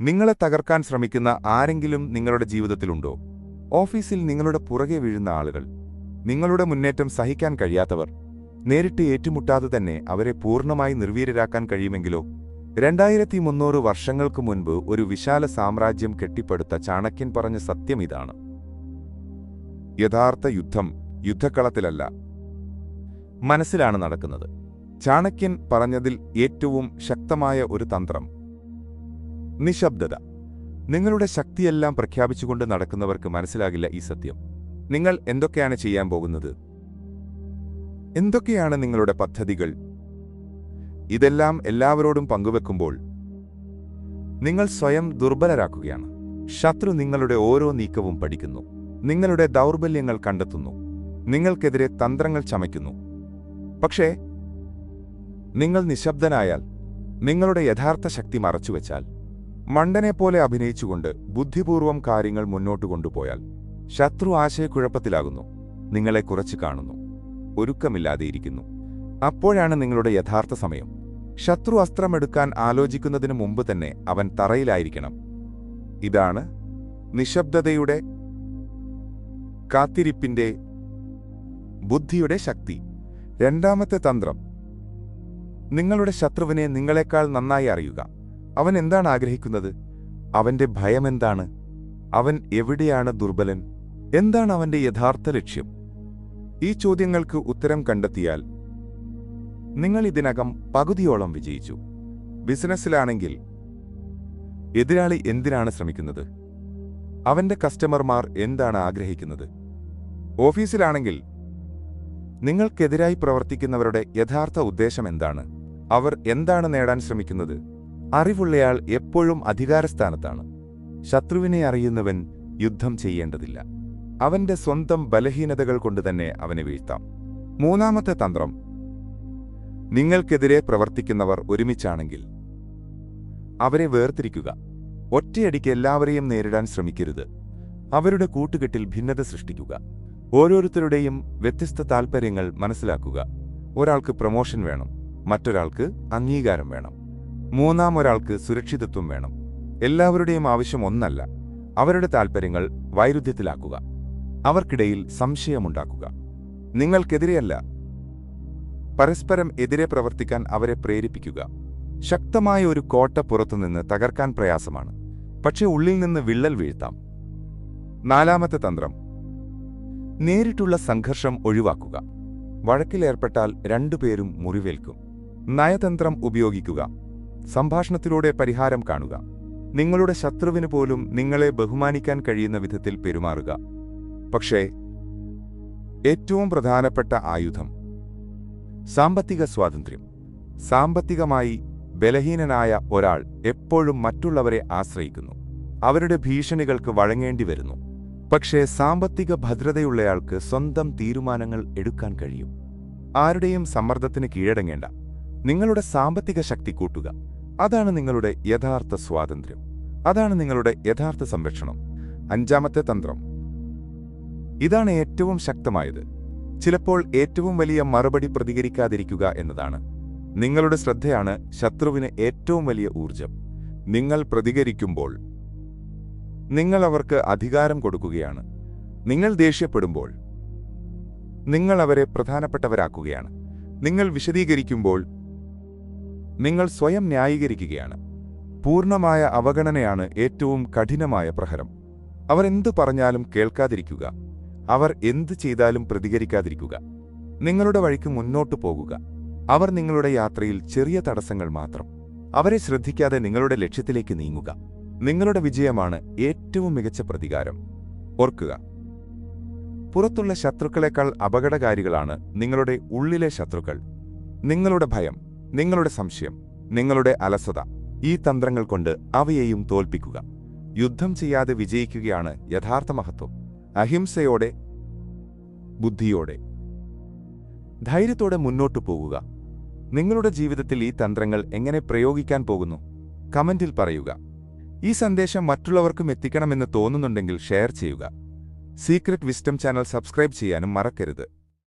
നിങ്ങളെ തകർക്കാൻ ശ്രമിക്കുന്ന ആരെങ്കിലും നിങ്ങളുടെ ജീവിതത്തിലുണ്ടോ? ഓഫീസിൽ നിങ്ങളുടെ പുറകെ വീഴുന്ന ആളുകൾ, നിങ്ങളുടെ മുന്നേറ്റം സഹിക്കാൻ കഴിയാത്തവർ, നേരിട്ട് ഏറ്റുമുട്ടാതെ തന്നെ അവരെ പൂർണ്ണമായി നിർവീര്യരാക്കാൻ കഴിയുമെങ്കിലോ? 2300 വർഷങ്ങൾക്ക് മുൻപ് ഒരു വിശാല സാമ്രാജ്യം കെട്ടിപ്പടുത്ത ചാണക്യൻ പറഞ്ഞ സത്യം ഇതാണ്: യഥാർത്ഥ യുദ്ധം യുദ്ധക്കളത്തിലല്ല, മനസ്സിലാണ് നടക്കുന്നത്. ചാണക്യൻ പറഞ്ഞതിൽ ഏറ്റവും ശക്തമായ ഒരു തന്ത്രം നിശബ്ദത. നിങ്ങളുടെ ശക്തിയെല്ലാം പ്രഖ്യാപിച്ചുകൊണ്ട് നടക്കുന്നവർക്ക് മനസ്സിലാകില്ല ഈ സത്യം. നിങ്ങൾ എന്തൊക്കെയാണ് ചെയ്യാൻ പോകുന്നത്? എന്തൊക്കെയാണ് നിങ്ങളുടെ പദ്ധതികൾ? ഇതെല്ലാം എല്ലാവരോടും പങ്കുവെക്കുമ്പോൾ നിങ്ങൾ സ്വയം ദുർബലരാക്കുകയാണ്. ശത്രു നിങ്ങളുടെ ഓരോ നീക്കവും പഠിക്കുന്നു, നിങ്ങളുടെ ദൗർബല്യങ്ങൾ കണ്ടെത്തുന്നു, നിങ്ങൾക്കെതിരെ തന്ത്രങ്ങൾ ചമയ്ക്കുന്നു. പക്ഷേ നിങ്ങൾ നിശബ്ദനായാൽ, നിങ്ങളുടെ യഥാർത്ഥ ശക്തി മറച്ചുവെച്ചാൽ, മണ്ടനെപ്പോലെ അഭിനയിച്ചുകൊണ്ട് ബുദ്ധിപൂർവം കാര്യങ്ങൾ മുന്നോട്ട് കൊണ്ടുപോയാൽ, ശത്രു ആശയക്കുഴപ്പത്തിലാകുന്നു, നിങ്ങളെ കുറച്ച് കാണുന്നു, ഒരുക്കമില്ലാതെയിരിക്കുന്നു. അപ്പോഴാണ് നിങ്ങളുടെ യഥാർത്ഥ സമയം. ശത്രു അസ്ത്രമെടുക്കാൻ ആലോചിക്കുന്നതിനു മുമ്പ് തന്നെ അവൻ തറയിലായിരിക്കണം. ഇതാണ് നിശബ്ദതയുടെ, കാത്തിരിപ്പിന്റെ, ബുദ്ധിയുടെ ശക്തി. രണ്ടാമത്തെ തന്ത്രം: നിങ്ങളുടെ ശത്രുവിനെ നിങ്ങളെക്കാൾ നന്നായി അറിയുക. അവൻ എന്താണ് ആഗ്രഹിക്കുന്നത്? അവന്റെ ഭയമെന്താണ്? അവൻ എവിടെയാണ് ദുർബലൻ? എന്താണ് അവന്റെ യഥാർത്ഥ ലക്ഷ്യം? ഈ ചോദ്യങ്ങൾക്ക് ഉത്തരം കണ്ടെത്തിയാൽ നിങ്ങൾ ഇതിനകം പകുതിയോളം വിജയിച്ചു. ബിസിനസ്സിലാണെങ്കിൽ എതിരാളി എന്തിനാണ് ശ്രമിക്കുന്നത്? അവന്റെ കസ്റ്റമർമാർ എന്താണ് ആഗ്രഹിക്കുന്നത്? ഓഫീസിലാണെങ്കിൽ നിങ്ങൾക്കെതിരായി പ്രവർത്തിക്കുന്നവരുടെ യഥാർത്ഥ ഉദ്ദേശം എന്താണ്? അവർ എന്താണ് നേടാൻ ശ്രമിക്കുന്നത്? അറിവുള്ളയാൾ എപ്പോഴും അധികാരസ്ഥാനത്താണ്. ശത്രുവിനെ അറിയുന്നവൻ യുദ്ധം ചെയ്യേണ്ടതില്ല. അവന്റെ സ്വന്തം ബലഹീനതകൾ കൊണ്ടുതന്നെ അവനെ വീഴ്ത്താം. മൂന്നാമത്തെ തന്ത്രം: നിങ്ങൾക്കെതിരെ പ്രവർത്തിക്കുന്നവർ ഒരുമിച്ചാണെങ്കിൽ അവരെ വേർതിരിക്കുക. ഒറ്റയടിക്ക് എല്ലാവരെയും നേരിടാൻ ശ്രമിക്കരുത്. അവരുടെ കൂട്ടുകെട്ടിൽ ഭിന്നത സൃഷ്ടിക്കുക. ഓരോരുത്തരുടെയും വ്യത്യസ്ത താൽപ്പര്യങ്ങൾ മനസ്സിലാക്കുക. ഒരാൾക്ക് പ്രമോഷൻ വേണം, മറ്റൊരാൾക്ക് അംഗീകാരം വേണം, മൂന്നാമൊരാൾക്ക് സുരക്ഷിതത്വം വേണം. എല്ലാവരുടെയും ആവശ്യം ഒന്നല്ല. അവരുടെ താൽപ്പര്യങ്ങൾ വൈരുദ്ധ്യത്തിലാക്കുക. അവർക്കിടയിൽ സംശയമുണ്ടാക്കുക. നിങ്ങൾക്കെതിരെയല്ല, പരസ്പരം എതിരെ പ്രവർത്തിക്കാൻ അവരെ പ്രേരിപ്പിക്കുക. ശക്തമായ ഒരു കോട്ട പുറത്തുനിന്ന് തകർക്കാൻ പ്രയാസമാണ്, പക്ഷേ ഉള്ളിൽ നിന്ന് വിള്ളൽ വീഴ്ത്താം. നാലാമത്തെ തന്ത്രം: നേരിട്ടുള്ള സംഘർഷം ഒഴിവാക്കുക. വഴക്കിലേർപ്പെട്ടാൽ രണ്ടുപേരും മുറിവേൽക്കും. നയതന്ത്രം ഉപയോഗിക്കുക. സംഭാഷണത്തിലൂടെ പരിഹാരം കാണുക. നിങ്ങളുടെ ശത്രുവിന് പോലും നിങ്ങളെ ബഹുമാനിക്കാൻ കഴിയുന്ന വിധത്തിൽ പെരുമാറുക. പക്ഷേ ഏറ്റവും പ്രധാനപ്പെട്ട ആയുധം സാമ്പത്തിക സ്വാതന്ത്ര്യം. സാമ്പത്തികമായി ബലഹീനനായ ഒരാൾ എപ്പോഴും മറ്റുള്ളവരെ ആശ്രയിക്കുന്നു, അവരുടെ ഭീഷണികൾക്ക് വഴങ്ങേണ്ടി വരുന്നു. പക്ഷേ സാമ്പത്തിക ഭദ്രതയുള്ളയാൾക്ക് സ്വന്തം തീരുമാനങ്ങൾ എടുക്കാൻ കഴിയും. ആരുടെയും സമ്മർദ്ദത്തിന് കീഴടങ്ങേണ്ട. നിങ്ങളുടെ സാമ്പത്തിക ശക്തി കൂട്ടുക. അതാണ് നിങ്ങളുടെ യഥാർത്ഥ സ്വാതന്ത്ര്യം. അതാണ് നിങ്ങളുടെ യഥാർത്ഥ സംരക്ഷണം. അഞ്ചാമത്തെ തന്ത്രം: ഇതാണ് ഏറ്റവും ശക്തമായത്. ചിലപ്പോൾ ഏറ്റവും വലിയ മറുപടി പ്രതികരിക്കാതിരിക്കുക എന്നതാണ്. നിങ്ങളുടെ ശ്രദ്ധയാണ് ശത്രുവിന് ഏറ്റവും വലിയ ഊർജം. നിങ്ങൾ പ്രതികരിക്കുമ്പോൾ നിങ്ങൾ അവർക്ക് അധികാരം കൊടുക്കുകയാണ്. നിങ്ങൾ ദേഷ്യപ്പെടുമ്പോൾ നിങ്ങൾ അവരെ പ്രധാനപ്പെട്ടവരാക്കുകയാണ്. നിങ്ങൾ വിശദീകരിക്കുമ്പോൾ നിങ്ങൾ സ്വയം ന്യായീകരിക്കുകയാണ്. പൂർണ്ണമായ അവഗണനയാണ് ഏറ്റവും കഠിനമായ പ്രഹരം. അവർ എന്തു പറഞ്ഞാലും കേൾക്കാതിരിക്കുക. അവർ എന്തു ചെയ്താലും പ്രതികരിക്കാതിരിക്കുക. നിങ്ങളുടെ വഴിക്ക് മുന്നോട്ടു പോകുക. അവർ നിങ്ങളുടെ യാത്രയിൽ ചെറിയ തടസ്സങ്ങൾ മാത്രം. അവരെ ശ്രദ്ധിക്കാതെ നിങ്ങളുടെ ലക്ഷ്യത്തിലേക്ക് നീങ്ങുക. നിങ്ങളുടെ വിജയമാണ് ഏറ്റവും മികച്ച പ്രതികാരം. ഓർക്കുക, പുറത്തുള്ള ശത്രുക്കളെക്കാൾ അപകടകാരികളാണ് നിങ്ങളുടെ ഉള്ളിലെ ശത്രുക്കൾ. നിങ്ങളുടെ ഭയം, നിങ്ങളുടെ സംശയം, നിങ്ങളുടെ അലസത. ഈ തന്ത്രങ്ങൾ കൊണ്ട് അവയെയും തോൽപ്പിക്കുക. യുദ്ധം ചെയ്യാതെ വിജയിക്കുകയാണ് യഥാർത്ഥ മഹത്വം. അഹിംസയോടെ, ബുദ്ധിയോടെ, ധൈര്യത്തോടെ മുന്നോട്ടു പോകുക. നിങ്ങളുടെ ജീവിതത്തിൽ ഈ തന്ത്രങ്ങൾ എങ്ങനെ പ്രയോഗിക്കാൻ പോകുന്നു? കമന്റിൽ പറയുക. ഈ സന്ദേശം മറ്റുള്ളവർക്കും എത്തിക്കണമെന്ന് തോന്നുന്നുണ്ടെങ്കിൽ ഷെയർ ചെയ്യുക. സീക്രട്ട് വിസ്ഡം ചാനൽ സബ്സ്ക്രൈബ് ചെയ്യാനും മറക്കരുത്.